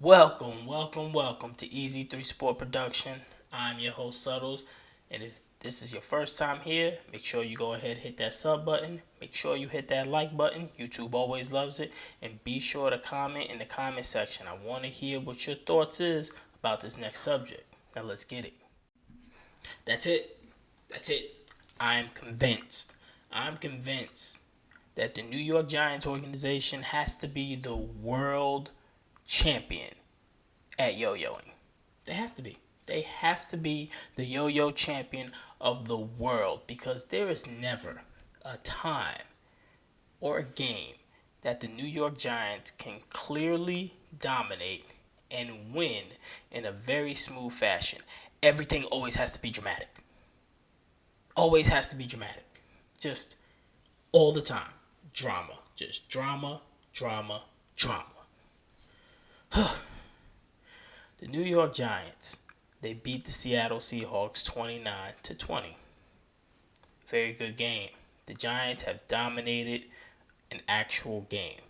Welcome to Easy 3 Sport Production. I'm your host, Suttles, and if this is your first time here, make sure you go ahead and hit that sub button. Make sure you hit that like button. YouTube always loves it. And be sure to comment in the comment section. I want to hear what your thoughts is about this next subject. Now let's get it. That's it. That's it. I'm convinced. I'm convinced that the New York Giants organization has to be the world champion at yo-yoing. They have to be. They have to be the yo-yo champion of the world because there is never a time or a game that the New York Giants can clearly dominate and win in a very smooth fashion. Everything always has to be dramatic. Always has to be dramatic. Just all the time. Drama. Just drama, drama, drama. The New York Giants, they beat the Seattle Seahawks 29-20. Very good game. The Giants have dominated an actual game.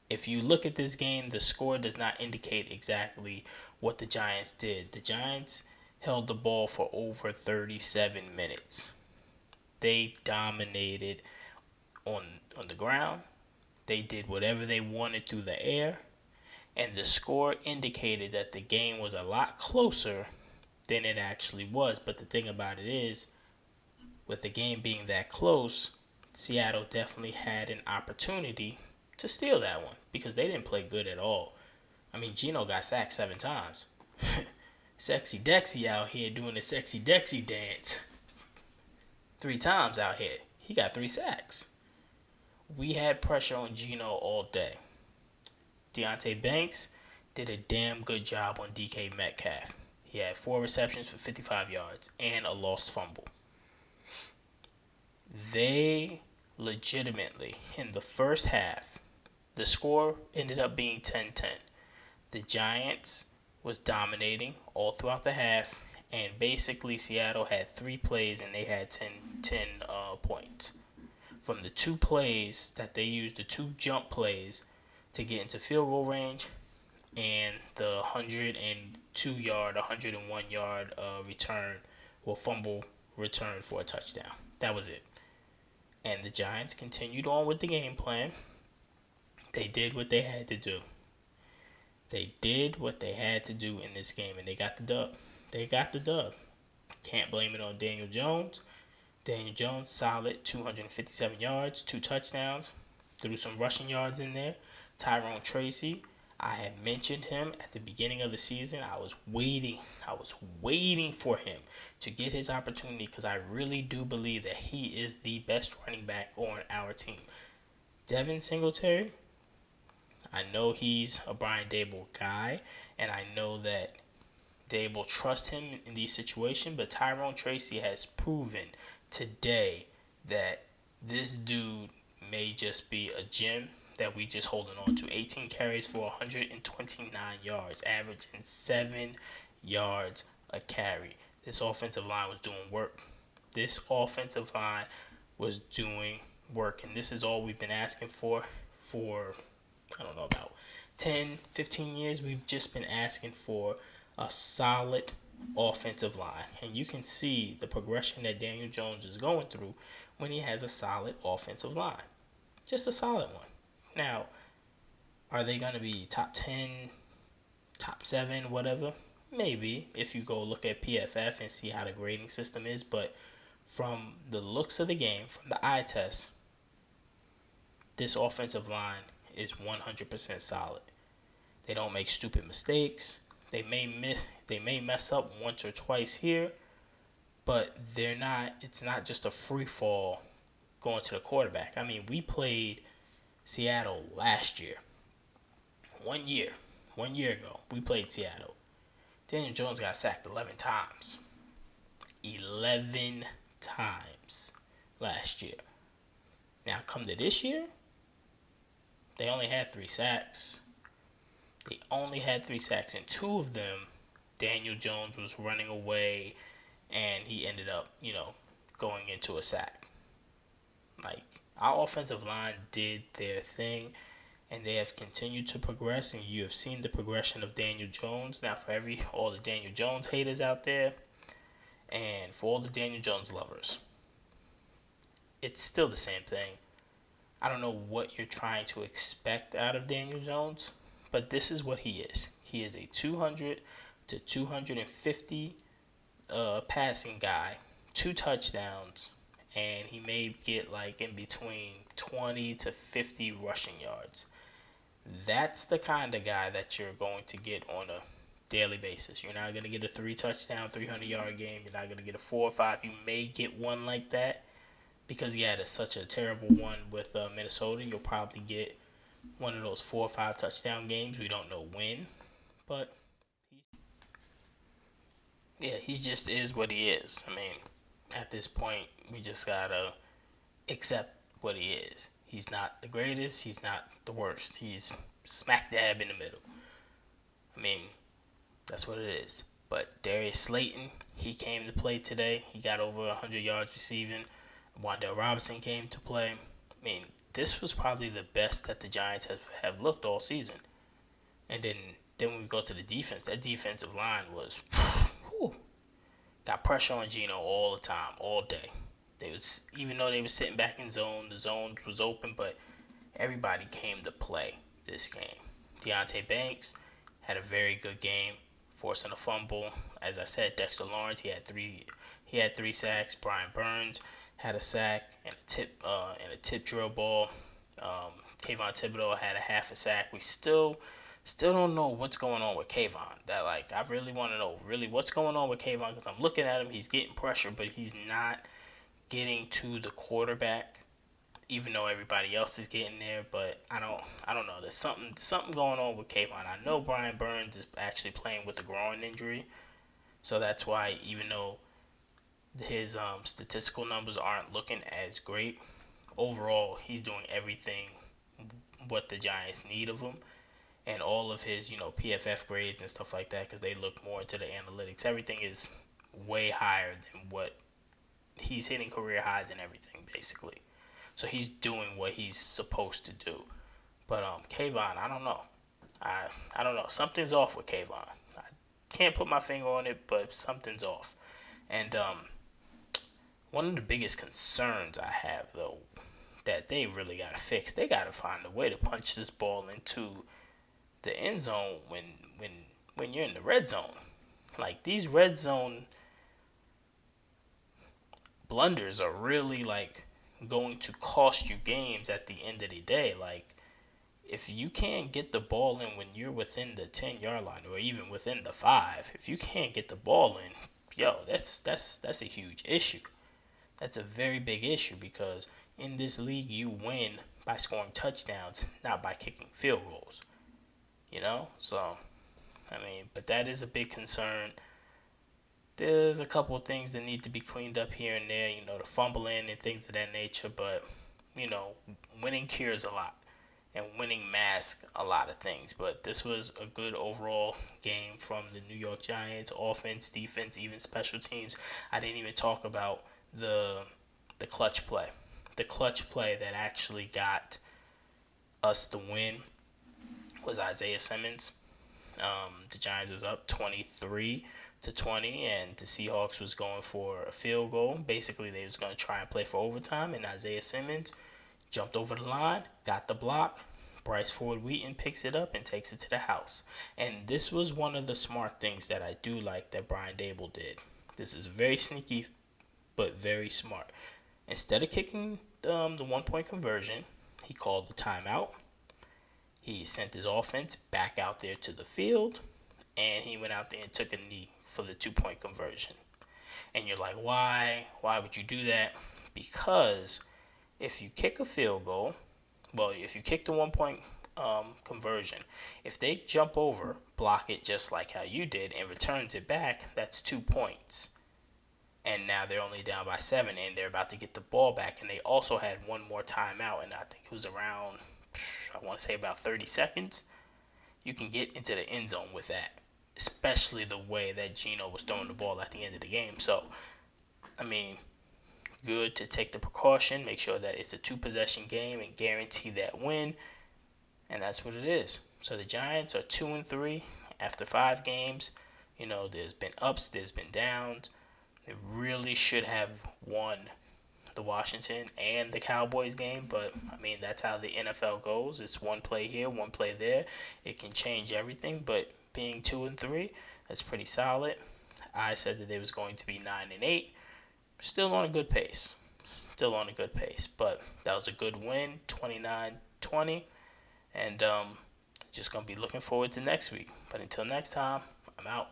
If you look at this game, the score does not indicate exactly what the Giants did. The Giants held the ball for over 37 minutes. They dominated on the ground. They did whatever they wanted through the air. And the score indicated that the game was a lot closer than it actually was. But the thing about it is, with the game being that close, Seattle definitely had an opportunity to steal that one because they didn't play good at all. I mean, Gino got sacked 7 times. Sexy Dexy out here doing the sexy Dexy dance 3 times out here. He got 3 sacks. We had pressure on Gino all day. Deontay Banks did a damn good job on DK Metcalf. He had 4 receptions for 55 yards and a lost fumble. They legitimately, in the first half, the score ended up being 10-10. The Giants was dominating all throughout the half, and basically Seattle had 3 plays and they had 10 points. From the 2 plays that they used, the 2 jump plays to get into field goal range, and the 101 yard return or fumble return for a touchdown. That was it. And the Giants continued on with the game plan. They did what they had to do. They did what they had to do in this game, and they got the dub. They got the dub. Can't blame it on Daniel Jones. Daniel Jones, solid 257 yards, 2 touchdowns. Threw some rushing yards in there. Tyrone Tracy, I had mentioned him at the beginning of the season. I was waiting for him to get his opportunity because I really do believe that he is the best running back on our team. Devin Singletary, I know he's a Brian Dable guy, and I know that Dable trusts him in these situations, but Tyrone Tracy has proven today that this dude may just be a gem that we just holding on to. 18 carries for 129 yards, averaging 7 yards a carry. This offensive line was doing work. And this is all we've been asking for I don't know, about 10, 15 years. We've just been asking for a solid offensive line. And you can see the progression that Daniel Jones is going through when he has a solid offensive line. Just a solid one. Now, are they going to be top 10, top 7, whatever? Maybe, if you go look at PFF and see how the grading system is. But from the looks of the game, from the eye test, this offensive line is 100% solid. They don't make stupid mistakes. They may mess up once or twice here, but it's not just a free fall going to the quarterback. I mean, we played Seattle last year. 1 year ago, we played Seattle. Daniel Jones got sacked 11 times. 11 times last year. Now, come to this year, they only had 3 sacks. And 2 of them, Daniel Jones was running away, and he ended up, going into a sack. Like, our offensive line did their thing. and they have continued to progress, and you have seen the progression of Daniel Jones. Now, for all the Daniel Jones haters out there, and for all the Daniel Jones lovers, it's still the same thing. I don't know what you're trying to expect out of Daniel Jones, but this is what he is. He is a 200 to 250 passing guy, 2 touchdowns, and he may get like in between 20 to 50 rushing yards. That's the kind of guy that you're going to get on a daily basis. You're not going to get a 3 touchdown, 300-yard game. You're not going to get a 4 or 5. You may get one like that because he had such a terrible one with Minnesota. You'll probably get one of those 4 or 5 touchdown games. We don't know when, but yeah, he just is what he is. I mean, at this point, we just gotta accept what he is. He's not the greatest. He's not the worst. He's smack dab in the middle. I mean, that's what it is. But Darius Slayton, he came to play today. He got over 100 yards receiving. Wan'Dale Robinson came to play. I mean, this was probably the best that the Giants have looked all season. And then when we go to the defense, that defensive line was got pressure on Geno all the time, all day. Even though they were sitting back in zone, the zone was open, but everybody came to play this game. Deonte Banks had a very good game, forcing a fumble. As I said, Dexter Lawrence, he had 3 sacks. Brian Burns had a sack and a tip drill ball. Kayvon Thibodeau had a half a sack. We still don't know what's going on with Kayvon. I really want to know what's going on with Kayvon, because I'm looking at him. He's getting pressure, but he's not getting to the quarterback, even though everybody else is getting there. But I don't know. There's something going on with Kayvon. I know Brian Burns is actually playing with a groin injury, so that's why, even though his statistical numbers aren't looking as great, overall he's doing everything what the Giants need of him. And all of his, PFF grades and stuff like that, because they look more into the analytics. Everything is way higher than what he's hitting career highs and everything, basically. So he's doing what he's supposed to do. But Kayvon, I don't know. I don't know. Something's off with Kayvon. I can't put my finger on it, but something's off. And one of the biggest concerns I have, though, that they really got to fix, they got to find a way to punch this ball into the end zone when you're in the red zone. Like, these red zone blunders are really going to cost you games at the end of the day. Like, if you can't get the ball in when you're within the 10-yard line, or even within the 5, if you can't get the ball in, that's a huge issue. That's a very big issue, because in this league you win by scoring touchdowns, not by kicking field goals. So, but that is a big concern. There's a couple of things that need to be cleaned up here and there, the fumbling and things of that nature, but, winning cures a lot, and winning masks a lot of things. But this was a good overall game from the New York Giants, offense, defense, even special teams. I didn't even talk about the clutch play. The clutch play that actually got us the win was Isaiah Simmons. The Giants was up 23-20, and the Seahawks was going for a field goal. Basically, they was going to try and play for overtime, and Isaiah Simmons jumped over the line, got the block. Bryce Ford Wheaton picks it up and takes it to the house. And this was one of the smart things that I do like that Brian Daboll did. This is very sneaky, but very smart. Instead of kicking the 1-point conversion, he called the timeout. He sent his offense back out there to the field, and he went out there and took a knee for the 2-point conversion. And you're like, why? Why would you do that? Because if you kick a field goal, if you kick the 1-point conversion, if they jump over, block it just like how you did, and returns it back, that's 2 points. And now they're only down by 7, and they're about to get the ball back. And they also had one more timeout, and I think it was around, I want to say about 30 seconds. You can get into the end zone with that, especially the way that Geno was throwing the ball at the end of the game. So, good to take the precaution, make sure that it's a 2-possession game and guarantee that win. and that's what it is. So the Giants are 2-3 after 5 games. There's been ups, there's been downs. They really should have won the Washington and the Cowboys game, but I mean that's how the NFL goes. It's one play here, one play there. It can change everything, but being 2-3, that's pretty solid. I said that they was going to be 9-8. Still on a good pace. But that was a good win, 29-20, and just gonna be looking forward to next week. But until next time, I'm out.